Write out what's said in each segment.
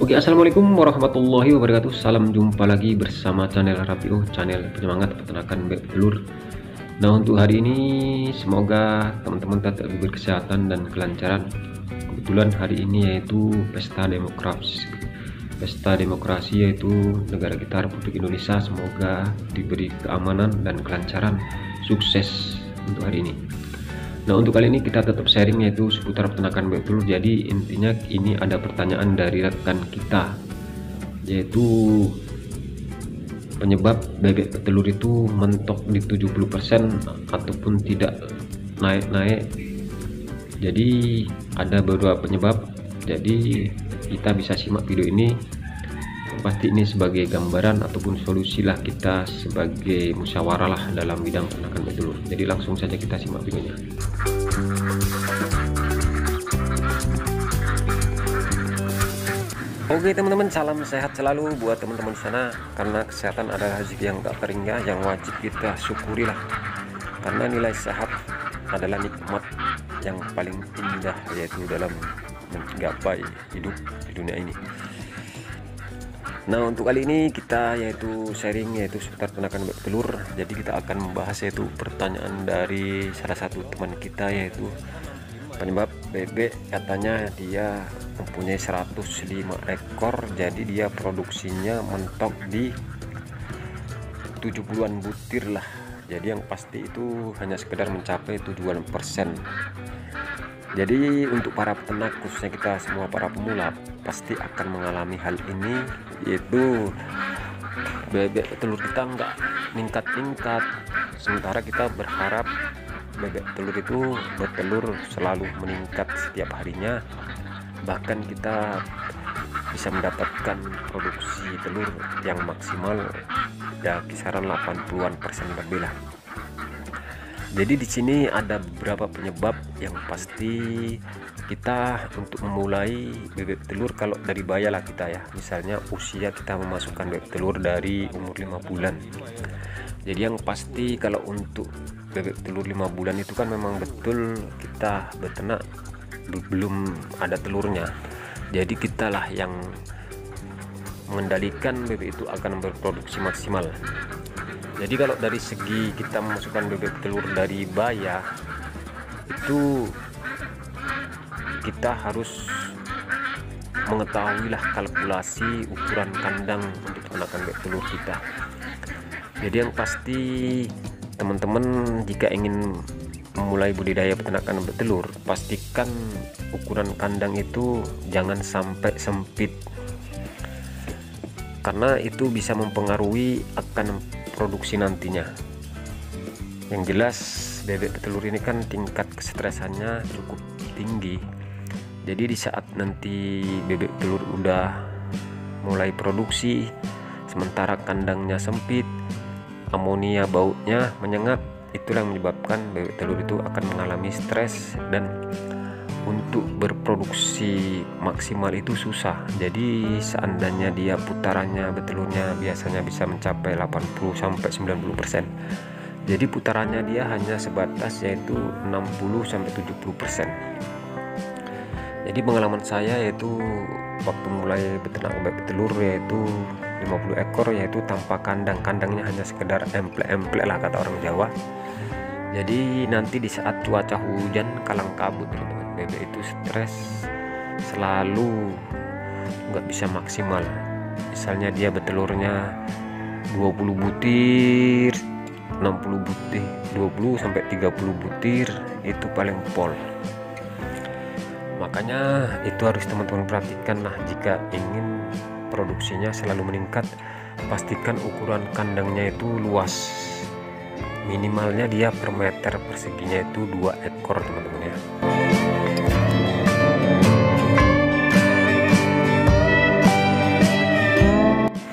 Oke, assalamualaikum warahmatullahi wabarakatuh. Salam jumpa lagi bersama channel Rapio, channel penyemangat peternakan bebek telur. Nah, untuk hari ini semoga teman-teman tetap diberi kesehatan dan kelancaran. Kebetulan hari ini yaitu pesta demokrasi. Pesta demokrasi yaitu negara kita Republik Indonesia, semoga diberi keamanan dan kelancaran, sukses untuk hari ini. Nah, untuk kali ini kita tetap sharing yaitu seputar peternakan bebek telur. Jadi intinya ini ada pertanyaan dari rekan kita, yaitu penyebab bebek telur itu mentok di 70% ataupun tidak naik-naik. Jadi ada beberapa penyebab, jadi kita bisa simak video ini. Pasti ini sebagai gambaran ataupun solusi lah, kita sebagai musyawarah lah dalam bidang peternakan bebek telur. Jadi langsung saja kita simak videonya. Oke teman-teman, salam sehat selalu buat teman-teman sana, karena kesehatan adalah rezeki yang tak terhingga, yang wajib kita syukurilah, karena nilai sehat adalah nikmat yang paling indah yaitu dalam menggapai hidup di dunia ini. Nah, untuk kali ini kita yaitu sharing yaitu seputar peternakan bebek telur. Jadi kita akan membahas yaitu pertanyaan dari salah satu teman kita, yaitu penyebab bebek katanya dia mempunyai 105 ekor, jadi dia produksinya mentok di 70-an butir lah. Jadi yang pasti itu hanya sekedar mencapai 7%. Jadi untuk para peternak, khususnya kita semua para pemula, pasti akan mengalami hal ini, yaitu bebek telur kita nggak meningkat-tingkat, sementara kita berharap bebek telur itu bertelur selalu meningkat setiap harinya. Bahkan kita bisa mendapatkan produksi telur yang maksimal ya kisaran 80% lebih lah. Jadi di sini ada beberapa penyebab yang pasti kita untuk memulai bebek telur, kalau dari baya lah kita ya, misalnya usia kita memasukkan bebek telur dari umur 5 bulan. Jadi yang pasti kalau untuk bebek telur 5 bulan itu kan memang betul kita beternak belum ada telurnya, jadi kita lah yang mengendalikan bebek itu akan berproduksi maksimal. Jadi kalau dari segi kita memasukkan bebek telur dari baya itu kita harus mengetahuilah kalkulasi ukuran kandang untuk peternakan bebek telur kita. Jadi yang pasti teman-teman jika ingin memulai budidaya peternakan bebek telur, pastikan ukuran kandang itu jangan sampai sempit, karena itu bisa mempengaruhi akan produksi nantinya. Yang jelas bebek telur ini kan tingkat kestresannya cukup tinggi, jadi di saat nanti bebek telur udah mulai produksi sementara kandangnya sempit, amonia baunya menyengat, itulah yang menyebabkan bebek telur itu akan mengalami stres dan untuk berproduksi maksimal itu susah. Jadi seandainya dia putarannya betelurnya biasanya bisa mencapai 80-90%, jadi putarannya dia hanya sebatas yaitu 60-70%. Jadi pengalaman saya yaitu waktu mulai beternak bebek telur yaitu 50 ekor, yaitu tanpa kandang, kandangnya hanya sekedar emplek-emplek lah kata orang Jawa. Jadi nanti di saat cuaca hujan kalang kabut teman-teman, bebek itu stres, selalu nggak bisa maksimal. Misalnya dia betelurnya 20 butir, 60 butir, 20-30 butir itu paling pol. Makanya itu harus teman-teman perhatikan lah, jika ingin produksinya selalu meningkat, pastikan ukuran kandangnya itu luas, minimalnya dia per meter perseginya itu 2 ekor teman-teman ya.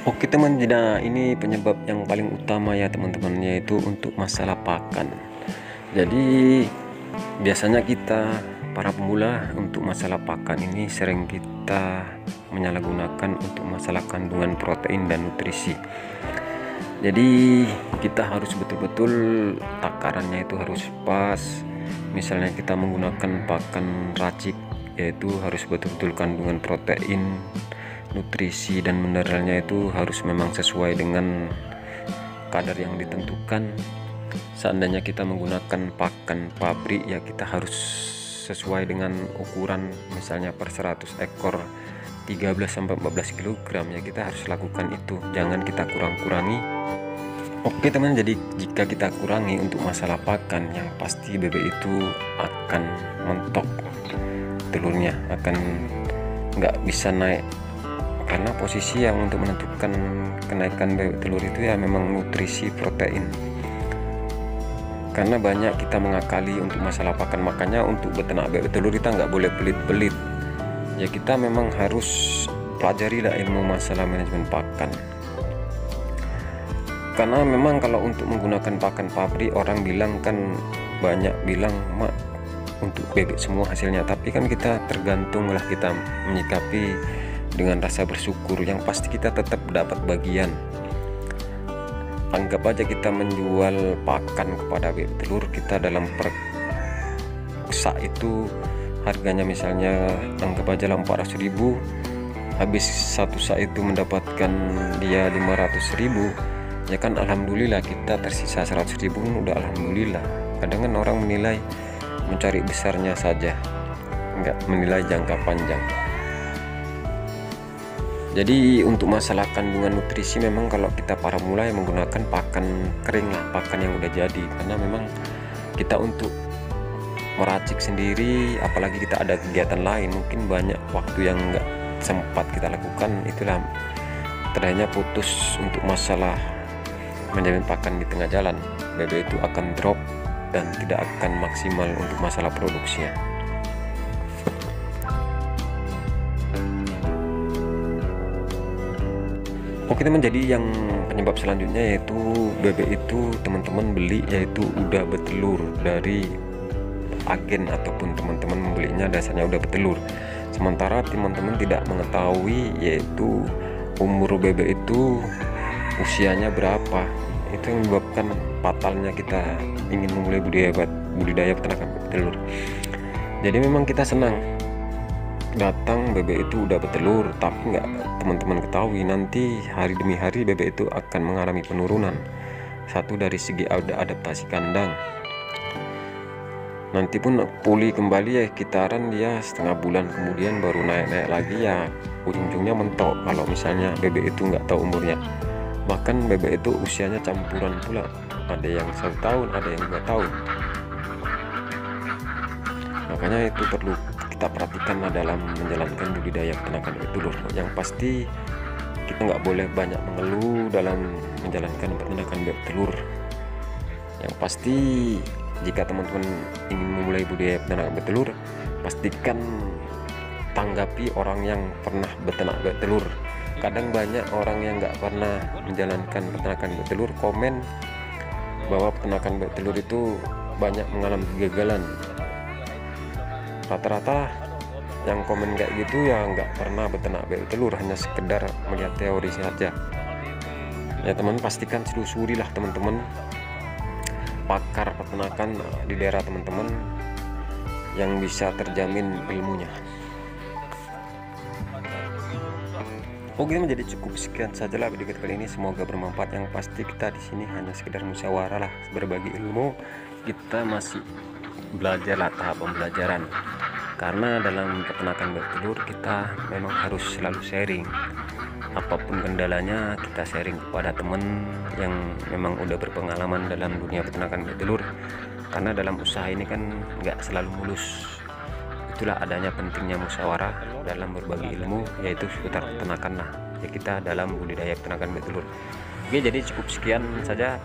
Oke teman, nah ini penyebab yang paling utama ya teman-teman, yaitu untuk masalah pakan. Jadi biasanya kita para pemula untuk masalah pakan ini sering kita menyalahgunakan untuk masalah kandungan protein dan nutrisi. Jadi kita harus betul-betul takarannya itu harus pas. Misalnya kita menggunakan pakan racik, yaitu harus betul-betul kandungan protein nutrisi dan mineralnya itu harus memang sesuai dengan kadar yang ditentukan. Seandainya kita menggunakan pakan pabrik, ya kita harus sesuai dengan ukuran, misalnya per 100 ekor 13-14 kg, ya kita harus lakukan itu, jangan kita kurang-kurangi. Oke teman, jadi jika kita kurangi untuk masalah pakan, yang pasti bebek itu akan mentok, telurnya akan nggak bisa naik, karena posisi yang untuk menentukan kenaikan bebek telur itu ya memang nutrisi protein. Karena banyak kita mengakali untuk masalah pakan, makanya untuk beternak bebek telur kita nggak boleh pelit-pelit, ya kita memang harus pelajari lah ilmu masalah manajemen pakan. Karena memang kalau untuk menggunakan pakan pabrik, orang bilang kan, banyak bilang mak untuk bebek semua hasilnya, tapi kan kita tergantung lah kita menyikapi dengan rasa bersyukur, yang pasti kita tetap dapat bagian. Anggap aja kita menjual pakan kepada bebek telur kita, dalam per sak itu harganya misalnya anggap aja 400.000, habis satu sak itu mendapatkan dia 500.000, ya kan alhamdulillah, kita tersisa 100.000 udah alhamdulillah. Kadang kan orang menilai mencari besarnya saja, nggak menilai jangka panjang. Jadi untuk masalah kandungan nutrisi, memang kalau kita para mulai menggunakan pakan kering lah, pakan yang udah jadi, karena memang kita untuk meracik sendiri, apalagi kita ada kegiatan lain, mungkin banyak waktu yang nggak sempat kita lakukan, itulah terakhirnya putus untuk masalah manajemen pakan di tengah jalan. Bebek itu akan drop dan tidak akan maksimal untuk masalah produksinya. Oke teman, jadi yang penyebab selanjutnya yaitu bebek itu teman-teman beli yaitu udah bertelur dari agen, ataupun teman-teman membelinya dasarnya udah bertelur, sementara teman-teman tidak mengetahui yaitu umur bebek itu usianya berapa. Itu yang menyebabkan fatalnya kita ingin memulai budidaya peternakan bebek telur. Jadi memang kita senang datang bebek itu udah bertelur, tapi nggak teman-teman ketahui nanti hari demi hari bebek itu akan mengalami penurunan. Satu dari segi adaptasi kandang, nanti pun pulih kembali ya, kitaran dia setengah bulan kemudian baru naik-naik lagi, ya ujung-ujungnya mentok kalau misalnya bebek itu nggak tahu umurnya. Bahkan bebek itu usianya campuran pula, ada yang 1 tahun, ada yang 2 tahun. Makanya itu perlu kita perhatikan dalam menjalankan budidaya peternakan bebek telur. Yang pasti kita nggak boleh banyak mengeluh dalam menjalankan peternakan bebek telur. Yang pasti jika teman-teman ingin memulai budidaya peternakan bebek telur, pastikan tanggapi orang yang pernah beternak bebek telur. Kadang banyak orang yang nggak pernah menjalankan peternakan bebek telur komen bahwa peternakan bebek telur itu banyak mengalami kegagalan. Rata-rata yang komen kayak gitu ya nggak pernah beternak bebek telur, hanya sekedar melihat teori saja. Ya teman, pastikan selusuri lah teman-teman pakar peternakan di daerah teman-teman yang bisa terjamin ilmunya. Oke, menjadi cukup sekian sajalah video kali ini, semoga bermanfaat. Yang pasti kita di sini hanya sekedar musyawarah lah, berbagi ilmu. Kita masih belajar lah, tahap pembelajaran. Karena dalam peternakan bebek telur kita memang harus selalu sharing. Apapun kendalanya kita sharing kepada teman yang memang udah berpengalaman dalam dunia peternakan bebek telur. Karena dalam usaha ini kan nggak selalu mulus. Itulah adanya pentingnya musyawarah dalam berbagi ilmu, yaitu seputar peternakan lah ya kita dalam budidaya peternakan bebek telur. Oke, jadi cukup sekian saja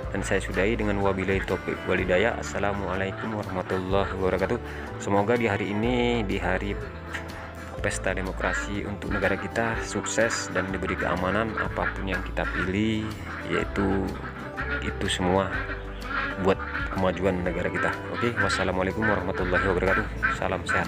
dan saya sudahi dengan wabillahi taufiq walhidayah. Assalamualaikum warahmatullahi wabarakatuh. Semoga di hari ini, di hari pesta demokrasi untuk negara kita, sukses dan diberi keamanan apapun yang kita pilih, yaitu itu semua buat kemajuan negara kita. Oke, wassalamualaikum warahmatullahi wabarakatuh. Salam sehat.